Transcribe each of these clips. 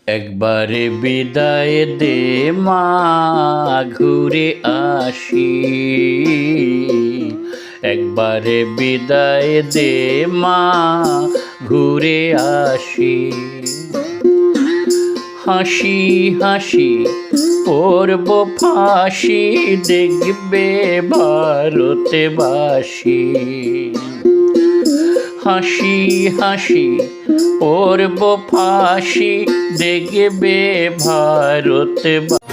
একবারে বিদায় দে মা, ঘুরে আসি। একবারে বিদায় দে মা, ঘুরে আসি। হাসি হাসি পড়ব ফাঁসি, দেখবে ভারতবাসী। হাসি হাসি পড়ব ফাঁসি, দেখবে ভারতবাসী।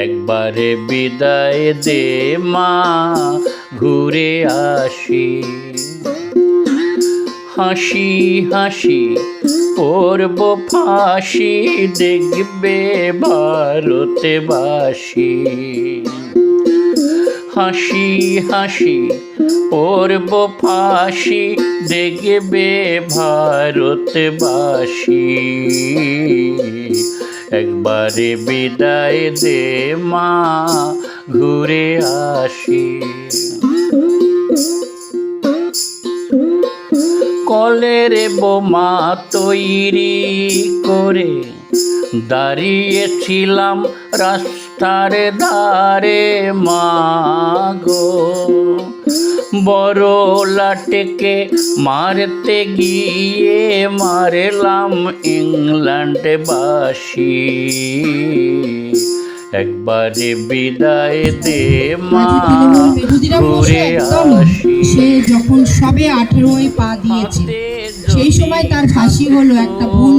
একবারে বিদায় দে মা, ঘুরে আসি। হাসি হাসি পড়ব ফাঁসি, দেখবে ভারতবাসী। হাসি হাসি পড়ব ফাঁসি, দেখবে ভারতবাসী। একবারে বিদায় দে মা, ঘুরে আসি। কলের বোমা তৈরি করে দাঁড়িয়েছিলাম রাস্তার ধারে মাগো। বড় লাটকে মারতে গিয়ে মারলাম ইংল্যান্ডবাসী। একবারে বিদায় দে মা, ঘুরে আসি। সে যখন সবে 18 পা দিয়েছে, সেই সময় তার ফাঁসি হলো একটা ভুল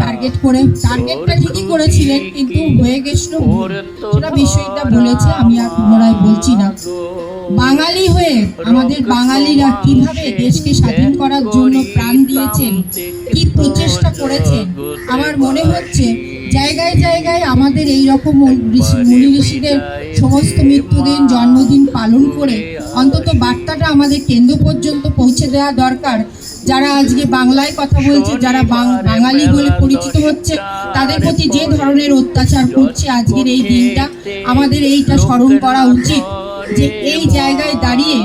টার্গেট করে। টার্গেটটা ঠিকই করেছিলেন, কিন্তু হয়ে গেছিল ভুল। সেটা বিষয়টা বলেছে, আমি আর পুনরায় বলছি না। বাঙালি হয়ে আমাদের বাঙালিরা কিভাবে দেশকে স্বাধীন করার জন্য প্রাণ দিয়েছেন, কি প্রচেষ্টা করেছেন। আমার মনে হচ্ছে জায়গায় জায়গায় আমাদের এই রকম মুনি ঋষিদের সমস্ত মৃত্যুদিন জন্মদিন পালন করে অন্তত বার্তাটা আমাদের কেন্দ্র পর্যন্ত পৌঁছে দেওয়া দরকার। যারা আজকে বাংলায় কথা বলছে, যারা বাঙালি বলে পরিচিত হচ্ছে, তাদের প্রতি যে ধরনের অত্যাচার করছে আজকের এই দিনটা, আমাদের এইটা স্মরণ করা উচিত যে এই জায়গায় দাঁড়িয়ে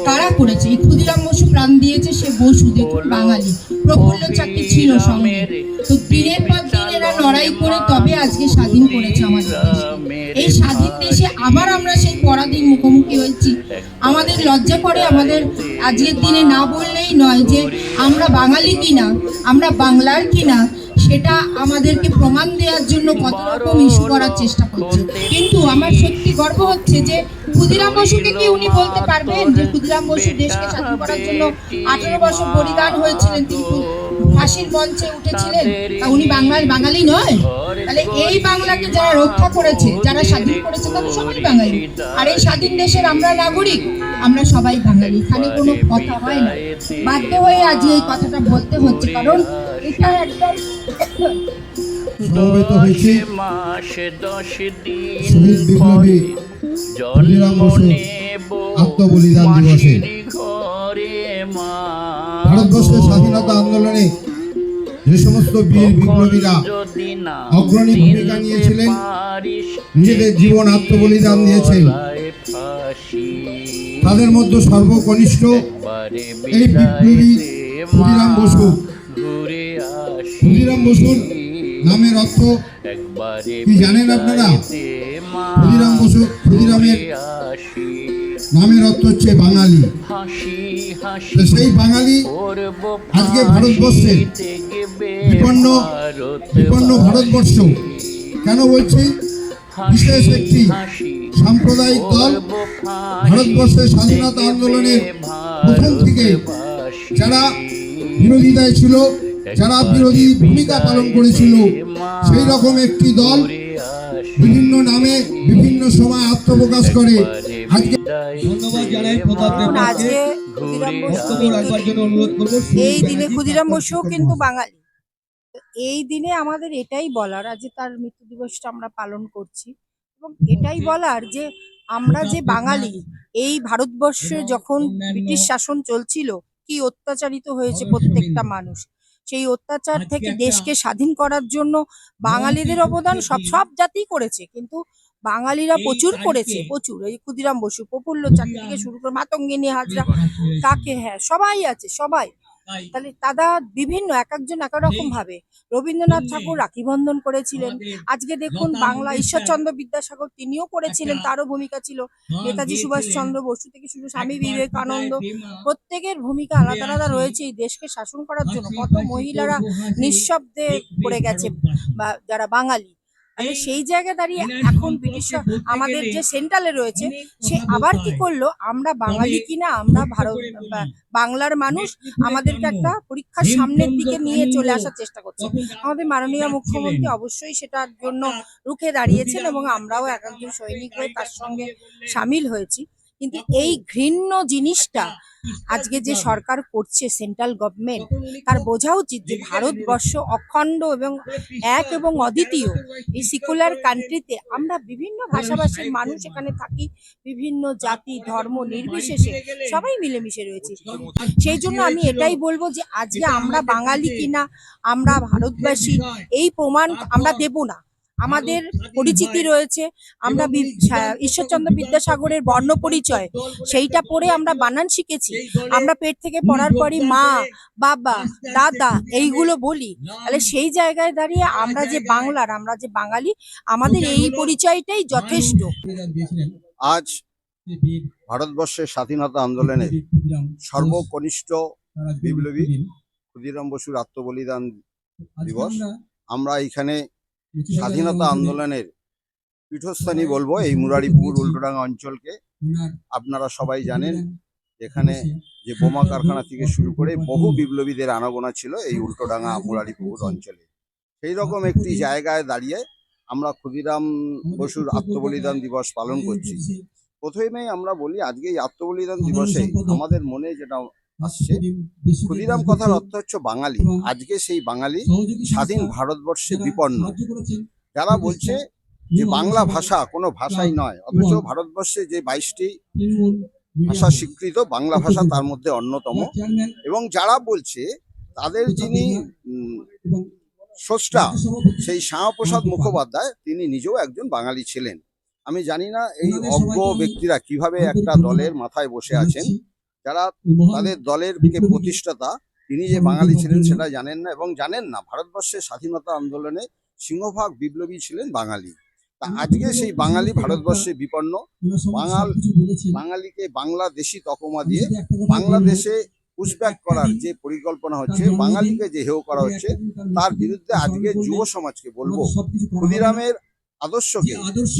কারা করেছে। এই ক্ষুদিরাম বসু প্রাণ দিয়েছে, সে বসু দেখুন বাঙালি। প্রফুল্ল চাকী ছিল সঙ্গে। তো দিনের পর দিন এরা লড়াই করে তবে আজকে স্বাধীন করেছে আমাদের দেশকে। এই স্বাধীন দেশে আবার আমরা সেই পরাধীন মুখোমুখি হয়েছি। আমাদের লজ্জা করে আমাদের আজকের দিনে না বললেই নয় যে আমরা বাঙালি কিনা, আমরা বাংলার কিনা, সেটা আমাদেরকে প্রমাণ দেওয়ার জন্য কত রকম ইস্যু করার চেষ্টা করছে। কিন্তু আমার সত্যি গর্ব হচ্ছে যে ক্ষুদিরাম বসুকে কি উনি বলতে পারবেন যে ক্ষুদিরাম বসু দেশকে স্বাধীন করার জন্য 18 বছর বলিদান হয়েছিলেন, কিন্তু ফাঁসির মঞ্চে উঠেছিলেন, তা উনি বাঙালি নয়? তাহলে এই বাংলাকে যারা রক্ষা করেছে, যারা স্বাধীন করেছে, তারা সবাই বাঙালি। আর এই স্বাধীন দেশের আমরা নাগরিক, আমরা সবাই বাঙালি। এখানে কোনো কথা হয় না। বাধ্য হয়ে আজ এই কথাটা বলতে হচ্ছে, কারণ এটা একদম সমবেত হয়েছে শহীদ বিপ্লবী ক্ষুদিরাম বসু আত্মবলিদান দিবসে। ভারতবর্ষের স্বাধীনতা আন্দোলনে যে সমস্ত বীর বিপ্লবীরা অগ্রণী ভূমিকা নিয়েছিলেন, নিজেদের জীবন আত্মবলিদান দিয়েছেন, তাদের মধ্যে সর্বকনিষ্ঠ এই বিপ্লবী ক্ষুদিরাম বসু। ক্ষুদিরাম বসুর নামের অর্থ কি জানেন আপনারা? ক্ষুদিরাম বসু, ক্ষুদিরামের নামের অর্থ হচ্ছে বাঙালি। সেই বাঙালি আজকে ভারতবর্ষে বিপন্ন ভারতবর্ষ কেন বলছি? বিশেষ একটি সাম্প্রদায়িক দল ভারতবর্ষের স্বাধীনতা আন্দোলনের প্রথম থেকে যারা বিরোধিতায় ছিল, যারা বিরোধী ভূমিকা পালন করেছিল, সেই রকম একটি দল বিভিন্ন নামে বিভিন্ন সময় আত্মপ্রকাশ করে। আজকে ধন্যবাদ জানাই আজকে ক্ষুদিরাম বসু, এই দিনে ক্ষুদিরাম বসু কিন্তু বাঙালি। এই দিনে আমাদের এটাই বলার, আজ তার মৃত্যু দিবসটা আমরা পালন করছি, এবং এটাই বলার যে আমরা যে বাঙালি, এই ভারতবর্ষে যখন ব্রিটিশ শাসন চলছিল, কি অত্যাচারিত হয়েছে প্রত্যেকটা মানুষ। সেই অত্যাচার থেকে দেশকে স্বাধীন করার জন্য বাঙালিদের অবদান সব জাতি করেছে, কিন্তু বাঙালিরা প্রচুর করেছে, প্রচুর। এই ক্ষুদিরাম বসু, প্রফুল্ল চাকী থেকে শুরু করে মাতঙ্গিনী হাজরা, কাকে, হ্যাঁ সবাই আছে, সবাই। তাহলে দাদা বিভিন্ন এক একজন এক এক রকম ভাবে। রবীন্দ্রনাথ ঠাকুর রাখি বন্ধন করেছিলেন। আজকে দেখুন বাংলা ঈশ্বরচন্দ্র বিদ্যাসাগর তিনিও করেছিলেন, তারও ভূমিকা ছিল। নেতাজি সুভাষচন্দ্র বসু থেকে শুরু স্বামী বিবেকানন্দ, প্রত্যেকের ভূমিকা আলাদা আলাদা রয়েছে এই দেশকে শাসন করার জন্য। কত মহিলারা নিঃশব্দে করে গেছে, বা যারা বাঙালি। তাহলে সেই জায়গায় দাঁড়িয়ে এখন ব্রিটিশ আমাদের যে সেন্ট্রালে রয়েছে, সে আবার কি করলো, আমরা বাঙালি কিনা, আমরা ভারত বাংলার মানুষ, আমাদেরকে একটা পরীক্ষার সামনের দিকে নিয়ে চলে আসার চেষ্টা করছে। আমাদের মাননীয় মুখ্যমন্ত্রী অবশ্যই সেটার জন্য রুখে দাঁড়িয়েছেন, এবং আমরাও এক একজন সৈনিক হয়ে তার সঙ্গে সামিল হয়েছি। কিন্তু এই ঘৃণ্য জিনিসটা আজকে যে সরকার করছে, সেন্ট্রাল গভর্নমেন্ট, তার বোঝা উচিত যে ভারতবর্ষ অখণ্ড এবং এক এবং অদ্বিতীয়। এই সিকুলার কান্ট্রিতে আমরা বিভিন্ন ভাষাভাষীর মানুষ এখানে থাকি, বিভিন্ন জাতি ধর্ম নির্বিশেষে সবাই মিলেমিশে রয়েছি। সেই জন্য আমি এটাই বলবো যে আজকে আমরা বাঙালি কিনা, আমরা ভারতবাসী, এই প্রমাণ আমরা দেব না। আমাদের পরিচিতি রয়েছে, আমরা ঈশ্বরচন্দ্র বিদ্যাসাগরের বর্ণ পরিচয় সেইটা পড়ে আমরা বানান শিখেছি। আমরা পেট থেকে পড়ার পরই মা, বাবা, দাদা এইগুলো বলি। তাহলে সেই জায়গায় দাঁড়িয়ে আমরা যে বাংলার, আমরা যে বাঙালি, আমাদের এই পরিচয়টাই যথেষ্ট। আজ ভারতবর্ষের স্বাধীনতা আন্দোলনের সর্বকনিষ্ঠ বিপ্লবী ক্ষুদিরাম বসুর আত্মবলিদান দিবস। আমরা এখানে স্বাধীনতা আন্দোলনের পীঠস্থানী বলবো এই মুরারিপুর উল্টোডাঙ্গা অঞ্চলকে। আপনারা সবাই জানেন এখানে যে বোমা কারখানা থেকে শুরু করে বহু বিপ্লবীদের আনাগোনা ছিল এই উল্টোডাঙ্গা মুরারিপুর অঞ্চলে। সেই রকম একটি জায়গায় দাঁড়িয়ে আমরা ক্ষুদিরাম বসুর আত্মবলিদান দিবস পালন করছি। প্রথমেই আমরা বলি আজকে এই আত্মবলিদান দিবসে আমাদের মনে যেটা আসছে, ক্ষুদিরাম কথার অর্থ হচ্ছে বাঙালি। আজকে সেই বাঙালি স্বাধীন ভারতবর্ষে বিপন্ন। যারা বলছে যে বাংলা ভাষা কোনো ভাষাই নয়, অথচ ভারতবর্ষে যে 22টি ভাষা স্বীকৃত, বাংলা ভাষা তার মধ্যে অন্যতম। এবং যারা বলছে তাদের যিনি স্রষ্টা, সেই শ্যামাপ্রসাদ মুখোপাধ্যায়, তিনি নিজেও একজন বাঙালি ছিলেন। আমি জানি না এই অজ্ঞ ব্যক্তিরা কিভাবে একটা দলের মাথায় বসে আছেন, যারা তাদের দলের প্রতিষ্ঠাতা তিনি যে বাঙালি ছিলেন সেটা জানেন না, এবং জানেন না ভারতবর্ষের স্বাধীনতা আন্দোলনে সিংহভাগ বিপ্লবী ছিলেন বাঙালি। তা আজকে সেই বাঙালি ভারতবর্ষে বিপন্ন। বাঙালিকে বাংলাদেশি তকমা দিয়ে বাংলাদেশে পুশব্যাক করার যে পরিকল্পনা হচ্ছে, বাঙালিকে যে হেয় করা হচ্ছে, তার বিরুদ্ধে আজকে যুব সমাজকে বলবো ক্ষুদিরামের আদর্শকে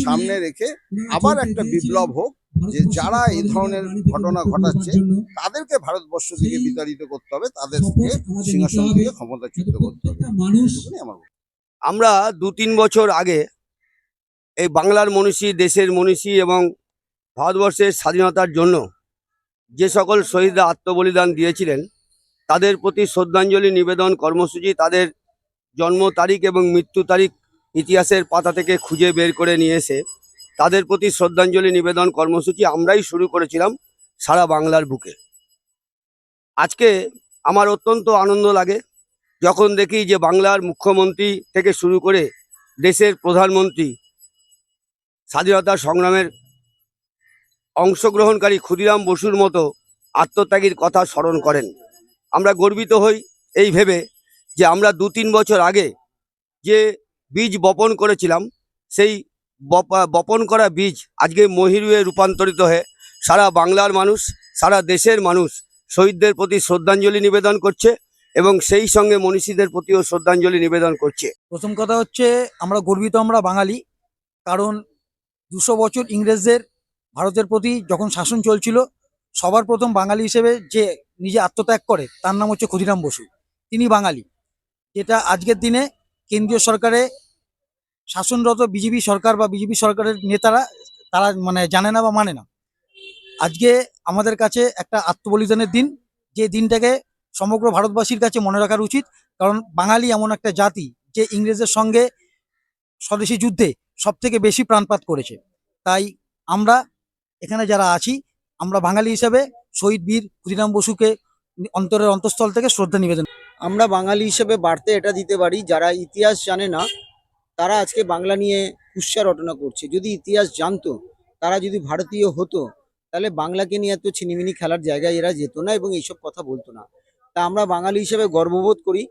সামনে রেখে আবার একটা বিপ্লব হোক, যে যারা এই ধরনের ঘটনা ঘটাচ্ছে তাদেরকে ভারতবর্ষ থেকে বিতাড়িত করতে হবে, তাদেরকে সিংহাসন থেকে ক্ষমতাচ্যুত করতে হবে। আমরা 2-3 বছর আগে এই বাংলার মনীষী, দেশের মনীষী এবং ভারতবর্ষের স্বাধীনতার জন্য যে সকল শহীদরা আত্মবলিদান দিয়েছিলেন তাদের প্রতি শ্রদ্ধাঞ্জলি নিবেদন কর্মসূচি, তাদের জন্ম তারিখ এবং মৃত্যু তারিখ ইতিহাসের পাতা থেকে খুঁজে বের করে নিয়ে এসে তাদের প্রতি শ্রদ্ধাঞ্জলি নিবেদন কর্মসূচি আমরাই শুরু করেছিলাম সারা বাংলার বুকে। আজকে আমার অত্যন্ত আনন্দ লাগে যখন দেখি যে বাংলার মুখ্যমন্ত্রী থেকে শুরু করে দেশের প্রধানমন্ত্রী স্বাধীনতা সংগ্রামের অংশগ্রহণকারী ক্ষুদিরাম বসুর মতো আত্মত্যাগীর কথা স্মরণ করেন। আমরা গর্বিত হই এই ভেবে যে আমরা 2-3 বছর আগে যে বীজ বপন করেছিলাম, সেই বপন করা বীজ আজকে মহিরুহে রূপান্তরিত হয়ে সারা বাংলার মানুষ, সারা দেশের মানুষ শহীদদের প্রতি শ্রদ্ধাঞ্জলি নিবেদন করছে এবং সেই সঙ্গে মনীষীদের প্রতিও শ্রদ্ধাঞ্জলি নিবেদন করছে। প্রথম কথা হচ্ছে আমরা গর্বিত, আমরা বাঙালি। কারণ 200 বছর ইংরেজদের ভারতের প্রতি যখন শাসন চলছিল, সবার প্রথম বাঙালি হিসেবে যে নিজে আত্মত্যাগ করে তার নাম হচ্ছে ক্ষুদিরাম বসু। তিনি বাঙালি, যেটা আজকের দিনে কেন্দ্রীয় সরকারে শাসনরত বিজেপি সরকার বা বিজেপি সরকারের নেতারা তারা জানে না বা মানে না। আজকে আমাদের কাছে একটা আত্মবলিদানের দিন, যে দিনটাকে সমগ্র ভারতবাসীর কাছে মনে রাখার উচিত। কারণ বাঙালি এমন একটা জাতি যে ইংরেজদের সঙ্গে স্বদেশী যুদ্ধে সব থেকে বেশি প্রাণপাত করেছে। তাই আমরা এখানে যারা আছি, আমরা বাঙালি হিসাবে শহীদ বীর ক্ষুদিরাম বসুকে অন্তরের অন্তঃস্থল থেকে শ্রদ্ধা নিবেদন। আমরা বাঙালি হিসেবে বার্তা এটা দিতে পারি, যারা ইতিহাস জানে না তারা আজকে বাংলা নিয়ে কুৎসা রটনা করছে। যদি ইতিহাস জানতো, তারা যদি ভারতীয় হতো, তাহলে বাংলাকে নিয়ে এত ছিনিমিনি খেলার জায়গায় এরা যেত না এবং এইসব কথা বলতো না। তা আমরা বাঙালি হিসেবে গর্ববোধ করি।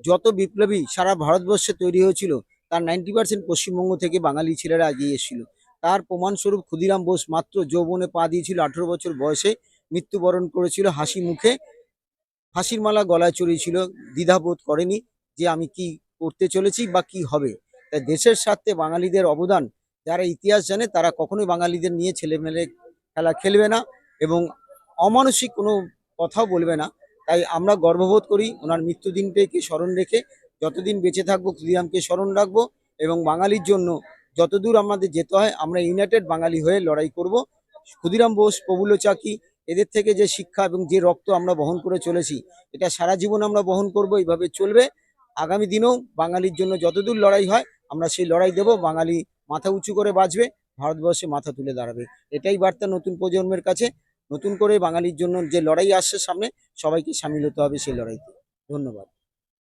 যত বিপ্লবী সারা ভারতবর্ষে তৈরি হয়েছিল, তার 90% পশ্চিমবঙ্গ থেকে বাঙালি ছেলেরা এগিয়ে এসেছিল। তার প্রমাণস্বরূপ ক্ষুদিরাম বোস মাত্র যৌবনে পা দিয়েছিল, 18 বছর বয়সে মৃত্যুবরণ করেছিল হাসি মুখে। ফাঁসির মালা গলায় চড়িয়েছিল, দ্বিধাবোধ করেনি যে আমি কি করতে চলেছি বা কি হবে। তাই দেশের স্বার্থে বাঙালিদের অবদান, যারা ইতিহাস জানে তারা কখনোই বাঙালিদের নিয়ে ছেলেমেলে খেলা খেলবে না এবং অমানসিক কোনো কথাও বলবে না। তাই আমরা গর্ববোধ করি ওনার মৃত্যুদিনটাকে স্মরণ রেখে। যতদিন বেঁচে থাকবো ক্ষুদিরামকে স্মরণ রাখবো এবং বাঙালির জন্য যতদূর আমাদের যেতে হয় আমরা ইউনাইটেড বাঙালি হয়ে লড়াই করব। ক্ষুদিরাম বোস, প্রফুল্ল চাকি, এদের থেকে যে শিক্ষা এবং যে রক্ত আমরা বহন করে চলেছি, এটা সারা জীবন আমরা বহন করব, এইভাবে চলবে। আগামী দিনেও বাঙালির জন্য যতদূর লড়াই হয় আমরা সেই লড়াই দেব। বাঙালি মাথা উঁচু করে বাঁচবে, ভারতবর্ষে মাথা তুলে দাঁড়াবে। এটাই বার্তা নতুন প্রজন্মের কাছে। নতুন করে বাঙালির জন্য যে লড়াই আসছে সামনে, সবাইকে সামিল হতে হবে সেই লড়াইতে। ধন্যবাদ।